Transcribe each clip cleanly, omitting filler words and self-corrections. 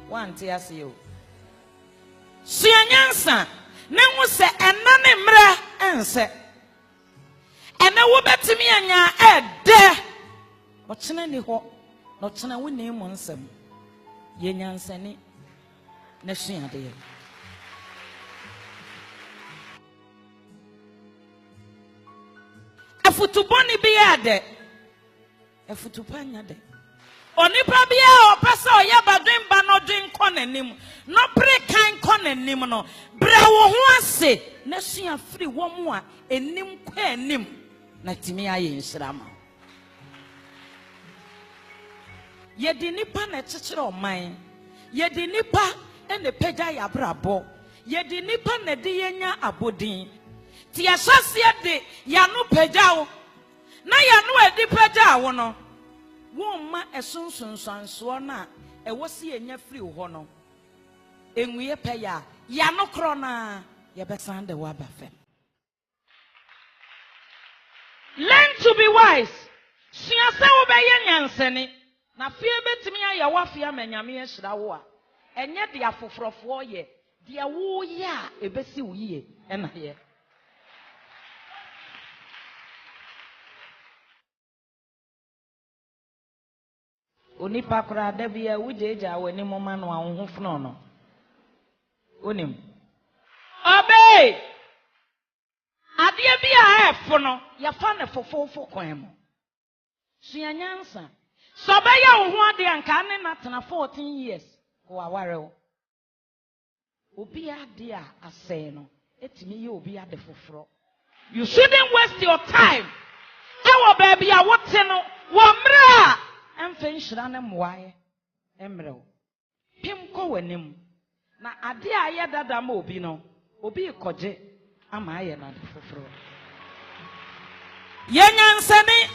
One tears you. Sianyansa, Nemu se enane mre ense. Ene wo betimi anya ede. Ochena ni ho, no chena wo ne mu nsem. Ye nyansa ni na suade ye. Afutuboni bi ade. Afutupanya de. Onipa bia opese oya badwen ba no dwen konanim no brekan konanim no bra wo ho ase na sua firi wo mu a enim kwa enim na timi aye nhirama ye di nipa na chechire oman ye di nipa ene pega ya brabo ye di nipa na de yenya abodin ti asase de ya no pega wo na ya no edi pega wo no Woma esunsunsanso na ewosi enya free ho no enwie peya ya no kro na ye besan de wa bafem. Learn to be wise. Suase wo be ye nyansene na fie betimi aye wa fie amanyame ehira wo a enye de afofrofo ye de wo ye a ebesi wo ye ena ye. Onipa kura da bia wujeja wani moma no ahofno no onim obey ade bia efo no ya fa ne fofofo kwan mo suanyansa so be ya wo ho ade anka ne na tena 14 years ko aware wo obi ade a asay no etimi ye obi ade foforo. You shouldn't waste your time ewo baby a wote no wo mra Emfe nhyira ne moaye emrew pim ko wanim na ade a ye dada ma obi no obi koje ama aye na de foforo ye nyansane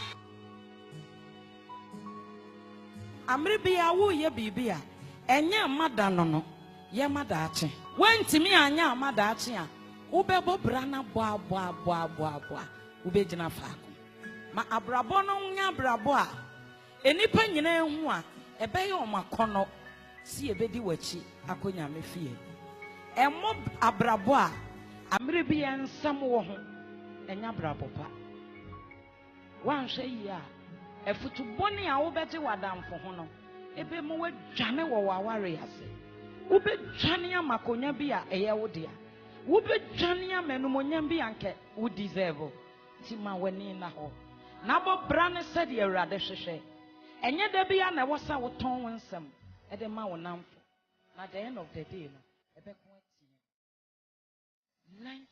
amre bia wo ye bibia enye mada no ye mada ache wantimi anya amada ache a wo bebo bra na boa wo be gina faako ma abrabo no nya abrabo a enipa nyina ehu a ebeye omakono si ebedi wachi akonya mefie emo abrabo a amre bi ensam wo ho enya abrabo pa wanhwe yi a efutuboni a wo bete wadamfo ho no ebe mo wadwane wo waware ase wo bedwane amakonya bi a eye wo dia wo bedwane amenumonya bi anke wo deserve ti ma wani na ho na bo brane said ye urade hwehwe enye da bia na wosa woton wonsam e de ma wonamfo na the end of the day no ebe ko atie learn